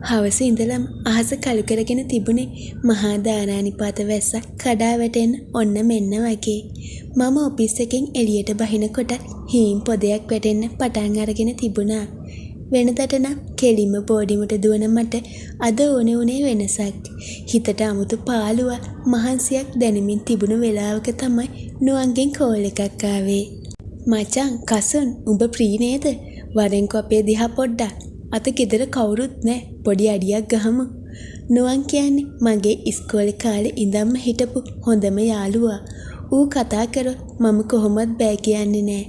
හවස ඉඳලම අහස කළු කරගෙන තිබුණේ මහා දාරානිපාත වැස්සක් කඩා වැටෙන්න ඔන්න මෙන්න වගේ. මම ඔෆිස් එකෙන් එළියට බහිනකොට හීම් පොදයක් වැටෙන්න පටන් අරගෙන තිබුණා. වෙනදට නම් කෙලින්ම බෝඩිමුට දුවන මට අද ඕනේ උනේ වෙනසක්. හිතට අමුතු පාළුවක් මහන්සියක් දැනෙමින් තිබුණු වෙලාවක තමයි නුවන්ගෙන් කෝල් එකක් ආවේ. මචං කසුන් උඹ ප්‍රී නේද? වරෙන්කෝ අපේ දිහා පොඩ්ඩක්. අත ගෙදර කවුරුත් නැහැ. පොඩි අඩියක් ගහමු. නුවන් කියන්නේ මගේ ඉස්කෝලේ කාලේ ඉඳන්ම හිටපු හොඳම යාළුවා. ඌ කතා කරොත් මම කොහොමවත් බෑ කියන්නේ නැහැ.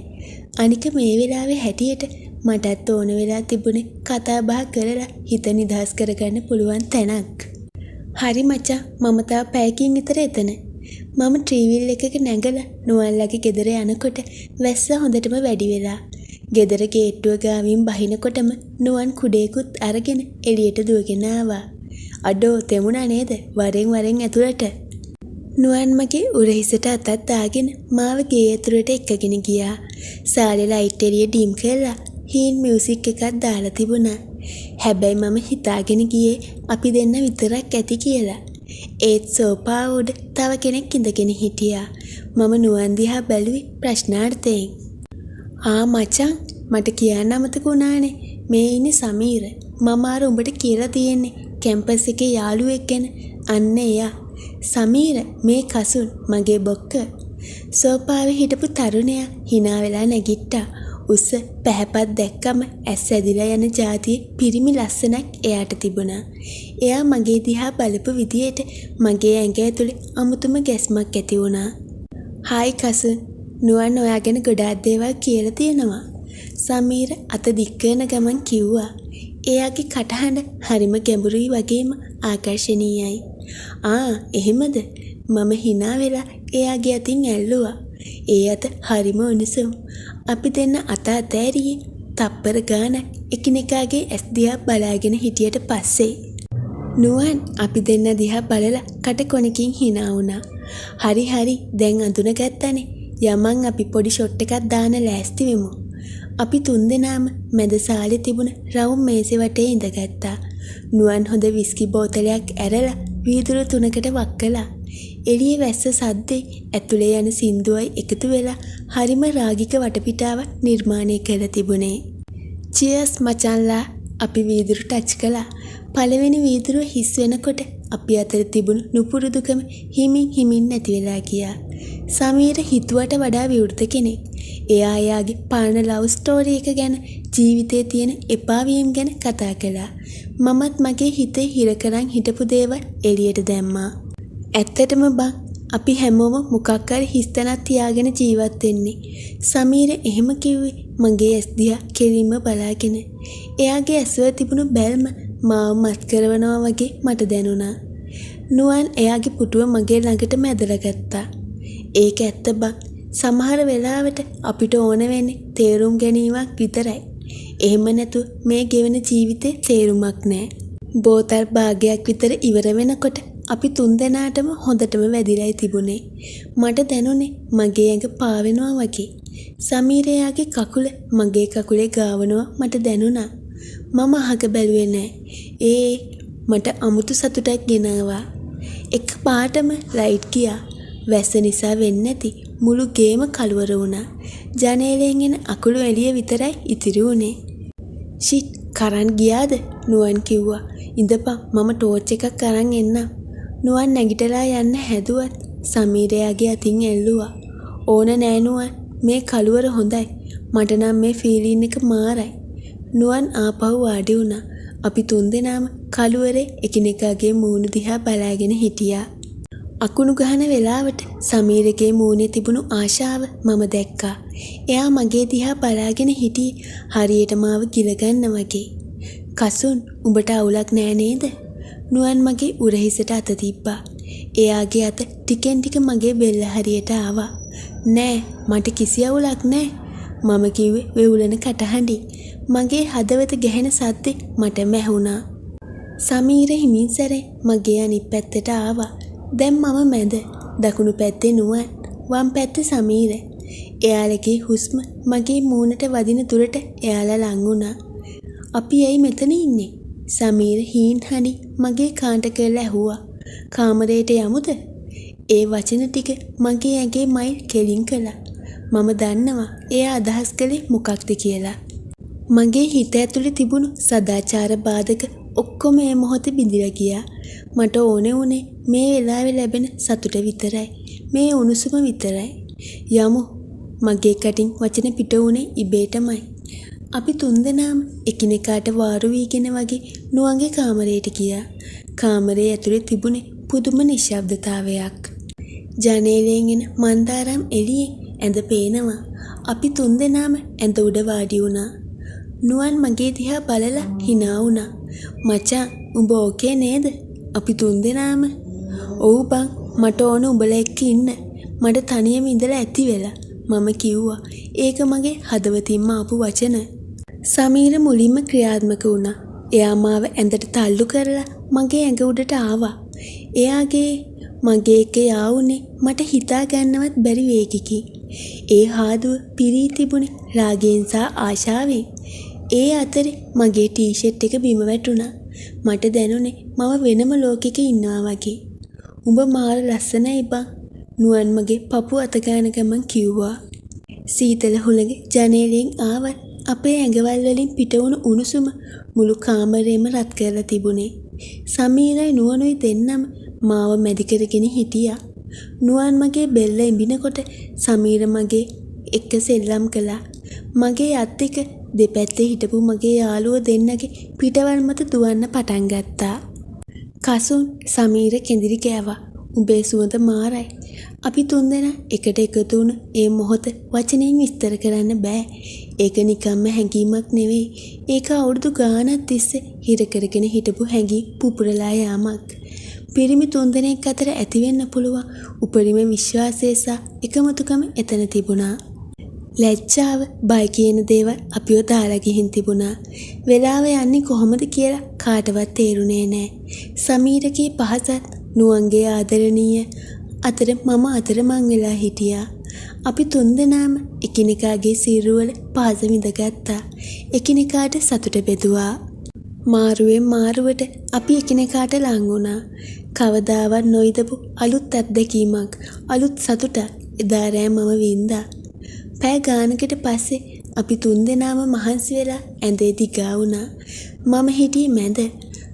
අනික මේ වෙලාවේ හැටියට මටත් ඕන වෙලා තිබුණේ කතා බහ කරලා හිත නිදහස් කරගන්න පුළුවන් තැනක්. හරි මචං මම තාම පැයකින් විතර එතන. මම ට්‍රීවිල් එකක නැගලා නුවන්ලගේ ගෙදර යනකොට වැස්ස හොඳටම වැඩි වෙලා. ගෙදර ගේට්ටුව ගාවින් බහිනකොටම නුවන් කුඩේකුත් අරගෙන එළියට දුවගෙන ආවා. අඩෝ තෙමුණා නේද? වරෙන් ඇතුළට. නුවන් මගේ උරහිසට අතක් දාගෙන මාව ගේ ඇතුළට එක්කගෙන ගියා. සාලේ ලයිට් එළිය ඩිම් කරලා හීන් මියුසික් එකක් දාලා තිබුණා. හැබැයි මම හිතාගෙන ගියේ අපි දෙන්න විතරක් ඇති කියලා. ඒත් සෝපා උඩ තව කෙනෙක් ඉඳගෙන හිටියා. මම නුවන් දිහා බැලුවේ ප්‍රශ්නාර්ථයෙන්. ආ මචං මට කියන්න අමතක වුණානේ. මේ ඉන්නේ සමීර. මම අර උඹට කියලා තියෙන්නේ කැම්පස් එකේ යාළුවෙක් ගැන. අන්න එයා. සමීර මේ කසුන් මගේ බොක්ක. සෝපාවේ හිටපු තරුණයා hina වෙලා නැගිට්ටා. උස පැහැපත් දැක්කම ඇස් ඇදිලා යන જાතියේ පිරිමි ලස්සනක් එයාට තිබුණා. එයා මගේ දිහා බලපු විදියට මගේ ඇඟ ඇතුලේ අමුතුම ගැස්මක් ඇති වුණා. "හායි කසුන්. නුවන් ඔයා ගැන ගොඩාක් දේවල් කියලා තියෙනවා." සමීර අත දික් කරන ගමන් කිව්වා. එයාගේ කටහඬ හරිම ගැඹුරුයි වගේම ආකර්ශනීයයි. "ආ එහෙමද?" මම hina වෙලා එයාගේ අතින් ඇල්ලුවා. ඒ අත හරිම උණුසුම්. අපි දෙන්න අත අතෑරියේ තප්පර ගානක් එකිනෙකාගේ ඇස් දිහා බලාගෙන හිටියට පස්සේ. නුවන් අපි දෙන්න දිහා බලලා කටකොණකින් hina වුණා. හරි දැන් අඳුනගත්තනේ. යමන් අපි පොඩි ෂොට් එකක් දාන්න ලෑස්ති වෙමු. අපි තුන්දෙනාම මැද සාලේ තිබුණ රවුම් මේසෙ වටේ ඉඳගත්තා. නුවන් හොඳ විස්කි බෝතලයක් ඇරලා වීදුරු 3කට වක් කළා. එළියේ වැස්ස සද්දේ ඇතුලේ යන සින්දුවයි එකතු වෙලා හරිම රාගික වටපිටාවක් නිර්මාණය කර තිබුණේ. චියර්ස් මචන්ලා අපි වීදුරු ටච් කළා. පළවෙනි වීදුරුව හිස් වෙනකොට අපි අතර තිබුණු නුපුරුදුකම හිමින් නැති වෙලා ගියා. සමීර හිතුවට වඩා විවෘත කෙනෙක්. එයා එයාගේ පාන ලව් ස්ටෝරි එක ගැන ජීවිතේ තියෙන එපා වීම ගැන කතා කළා. මමත් මගේ හිතේ හිර කරන් හිටපු දේවල් එළියට දැම්මා. ඇත්තටම බං අපි හැමෝම මොකක් හරි හිස්තැනක් තියාගෙන ජීවත් වෙන්නේ. සමීර එහෙම කිව්වේ මගේ ඇස් දිහා කෙලින්ම බලාගෙන. එයාගේ ඇස්වල තිබුණු බැල්ම මාව මත් කරනවා වගේ මට දැනුණා. නුවන් එයාගේ පුටුව මගේ ළඟටම ඇදලා ගත්තා. ඒක ඇත්ත බං. සමහර වෙලාවට අපිට ඕන වෙන්නේ තේරුම් ගැනීමක් විතරයි. එහෙම නැතු මේ ගෙවන ජීවිතේ තේරුමක් නැහැ. බෝතල් භාගයක් විතර ඉවර වෙනකොට අපි තුන්දෙනාටම හොඳටම වැදිරයි තිබුණේ. මට දැනුනේ මගේ ඇඟ පාවෙනවා වගේ. සමීරයාගේ කකුල මගේ කකුලේ ගාවනවා මට දැනුණා. මම අහක බැලුවේ නැහැ. මට අමුතු සතුටක් ගෙනාවා. එක පාටම ලයිට් ගියා. වැස්ස නිසා වෙන්නේ නැති මුළු ගේම කලවර වුණා. ජනේලෙන් එන අකුළු එළිය විතරයි ඉතිරි වුණේ. "ෂිට් කරන් ගියාද?" නුවන් කිව්වා. "ඉඳපන් මම ටෝච් එකක් අරන් එන්නම්." නුවන් නැගිටලා යන්න හැදුවත් සමීරයාගේ අතින් ඇල්ලුවා. "ඕන නෑ නුවන් මේ කලවර හොඳයි. මට නම් මේ ෆීලින් එක මාරයි." නුවන් ආපහු වාඩි වුණා. අපි තුන්දෙනාම කලවරේ එකිනෙකාගේ මූණු දිහා බලාගෙන හිටියා. අකුණු ගහන වෙලාවට සමීරගේ මූණේ තිබුණු ආශාව මම දැක්කා. එයා මගේ දිහා බලාගෙන හිටියේ හරියට මාව ගිලගන්න වගේ. "කසුන් උඹට අවුලක් නෑ නේද?" නුවන් මගේ උරහිසට අත තිබ්බා. එයාගේ අත ටිකෙන් ටික මගේ බෙල්ල හරියට ආවා. "නෑ මට කිසි අවුලක් නෑ." මම කිව්වේ වෙවුලන කටහඬින්. මගේ හදවත ගැහෙන සද්දේ මටම ඇහුණා. සමීර හිමින් සැරේ මගේ අනිත් පැත්තට ආවා. දැන් මම මැද. දකුණු පැත්තේ නුවන්, වම් පැත්තේ සමීර. එයාලගේ හුස්ම මගේ මූණට වදින තුරට එයාලා ලං වුණා. "අපි ඇයි මෙතන ඉන්නේ?" සමීර හීන් හනි මගේ කාන්ට කරලා ඇහුවා. කාමරයට යමුද? ඒ වචන ටික මගේ ඇඟේ මයිල් කෙලින් කළා. මම දන්නවා එයා අදහස් කළේ මොකක්ද කියලා. මගේ හිත ඇතුලේ තිබුණු සදාචාර බාධක ඔක්කොම ඒ මොහොතේ බිඳිලා ගියා. මට ඕනේ උනේ මේ වෙලාවේ ලැබෙන සතුට විතරයි. මේ උණුසුම විතරයි. යමු. මගේ කටින් වචන පිට වුණේ ඉබේටමයි. අපි තුන්දෙනාම එකිනෙකාට වාරු වීගෙන වගේ නුවන්ගේ කාමරයට ගියා. කාමරයේ ඇතුලේ තිබුණේ පුදුම නිශ්ශබ්දතාවයක්. ජනේලයෙන් එන මන්දාරම් එළියේ ඇඳ පේනවා. අපි තුන්දෙනාම ඇඳ උඩ වාඩි වුණා. නුවන් මගේ දිහා බලලා hina වුණා. "මචං, උඹ ඕකේ නේද?" අපි තුන්දෙනාම "ඔව් බං, මට ඕන උඹලා එක්ක ඉන්න. මට තනියම ඉඳලා ඇති වෙලා." මම කිව්වා. ඒක මගේ හදවතින්ම ආපු වචන. සමීර මුලින්ම ක්‍රියාත්මක වුණා. එයා මාව ඇඳට තල්ලු කරලා මගේ ඇඟ උඩට ආවා. එයාගේ මගේ එක යාවුනේ මට හිතා ගන්නවත් බැරි වේගකින්. ඒ හාදුව පිරී තිබුණේ රාගයෙන් සහ ආශාවෙන්. ඒ අතරේ මගේ ටී-ෂර්ට් එක බිම වැටුණා. මට දැනුනේ මම වෙනම ලෝකෙක ඉන්නවා වගේ. "උඹ මාර ලස්සනයි බං." නුවන් මගේ පපුව අත ගන්න ගමන් කිව්වා. සීතල හුළඟ ජනේලයෙන් ආවත් අපේ ඇඟවල් වලින් පිටවුණු උණුසුම මුළු කාමරේම රත් කරලා තිබුණේ. සමීරයි නුවනුයි දෙන්නම මාව මැදි කරගෙන හිටියා. නුවන් මගේ බෙල්ල එඹිනකොට සමීර මගේ එක්ක සෙල්ලම් කළා. මගේ අත් දෙක දෙපැත්තේ හිටපු මගේ යාළුවෝ දෙන්නගේ පිටවල් මත දුවන්න පටන් ගත්තා. "කසුන්," සමීර කෙඳිරි ගෑවා. "උඹේ සුවඳ මාරයි." අපි තුන්දෙනා එකට එකතු වුණ ඒ මොහොත වචනෙන් විස්තර කරන්න බෑ. ඒක නිකම්ම හැඟීමක් නෙවෙයි. ඒක අවුරුදු ගාණක් තිස්සේ හිර කරගෙන හිටපු හැඟීම් පුපුරලා යාමක්. පිරිමි තුන්දෙනෙක් අතර ඇති වෙන්න පුළුවන් උපරිම විශ්වාසය සහ එකමුතුකම එතන තිබුණා. ලැජ්ජාව, බය කියන දේවල් අපිව දාලා ගිහින් තිබුණා. වෙලාව යන්නේ කොහොමද කියලා කාටවත් තේරුනේ නෑ. සමීරගේ පහසත් නුවන්ගේ ආදරණීය අතර මම අතරමං වෙලා හිටියා. අපි තුන්දෙනාම එකිනෙකාගේ සිරුරවල පහස විඳගත්තා. එකිනෙකාට සතුට බෙදුවා. මාරුවෙන් මාරුවට අපි එකිනෙකාට ලං වුණා. කවදාවත් නොවිඳපු අලුත් අත්දැකීමක්, අලුත් සතුටක් එදා රෑ මම වින්දා. පැය ගානකට පස්සේ අපි තුන්දෙනාම මහන්සි වෙලා ඇඳේ දිගා වුණා. මම හිටියේ මැද.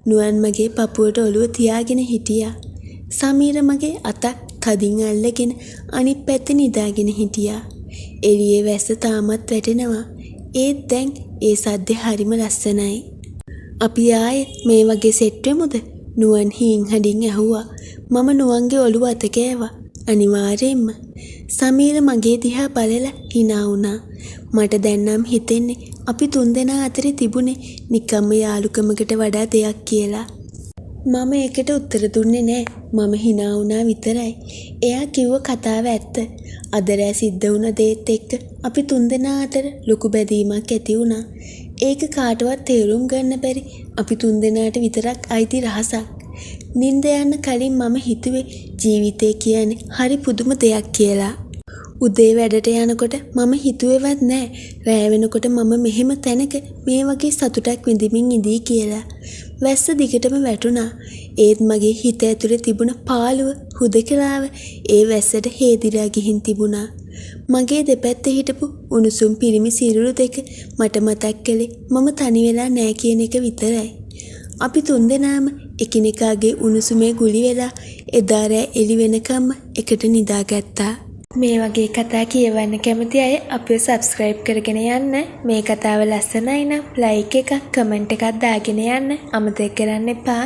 නුවන් මගේ පපුවට ඔළුව තියාගෙන හිටියා. සමීර මගේ අතක් තදින් අල්ලගෙන අනිත් පැත්තේ නිදාගෙන හිටියා. එළියේ වැස්ස තාමත් වැටෙනවා. ඒත් දැන් ඒ සද්දේ හරිම ලස්සනයි. "අපි ආයේ මේ වගේ සෙට් වෙමුද?" නුවන් හීන් හඩින් ඇහුවා. මම නුවන්ගේ ඔළුව අත කෑවා. "අනිවාර්යෙන්ම." සමීර මගේ දිහා බලලා hina වුණා. මට දැන් නම් හිතෙන්නේ අපි තුන්දෙනා අතරේ තිබුණේ නිකම්ම යාළුකමකට වඩා දෙයක් කියලා. මම ඒකට උත්තර දුන්නේ නෑ. මම hina වුණා විතරයි. එයා කිව්ව කතාව ඇත්ත. අද රෑ සිද්ධ වුණ දේත් එක්ක අපි තුන්දෙනා අතර ලොකු බැඳීමක් ඇති වුණා. ඒක කාටවත් තේරුම් ගන්න බැරි අපි තුන්දෙනාට විතරක් අයිති රහසක්. නිින්ද යන්න කලින් මම හිතුවේ ජීවිතේ කියන්නේ හරි පුදුම දෙයක් කියලා. උදේ වැඩට යනකොට මම හිතුවේවත් නෑ රෑ වෙනකොට මම මෙහෙම තැනක මේ වගේ සතුටක් විඳින්මින් ඉඳී කියලා. වැස්ස දිගටම වැටුණා. ඒත් මගේ හිත ඇතුලේ තිබුණ පාළුව, හුදකලාව ඒ වැස්සට හේදිලා ගිහින් තිබුණා. මගේ දෙපැත්තේ හිටපු උණුසුම් පිරිමි සිරුරු දෙක මට මතක් කළේ මම තනි වෙලා නෑ කියන එක විතරයි. අපි තුන්දෙනාම එකිනෙකාගේ උණුසුමේ ගුලි වෙලා එදා රෑ එළි වෙනකම්ම එකට නිදාගත්තා. මේ වගේ කතා කියවන්න කැමති අය අපිව සබ්ස්ක්‍රයිබ් කරගෙන යන්න. මේ කතාව ලස්සනයි නම් ලයික් එකක්, කමෙන්ට් එකක් දාගෙන යන්න අමතක කරන්න එපා.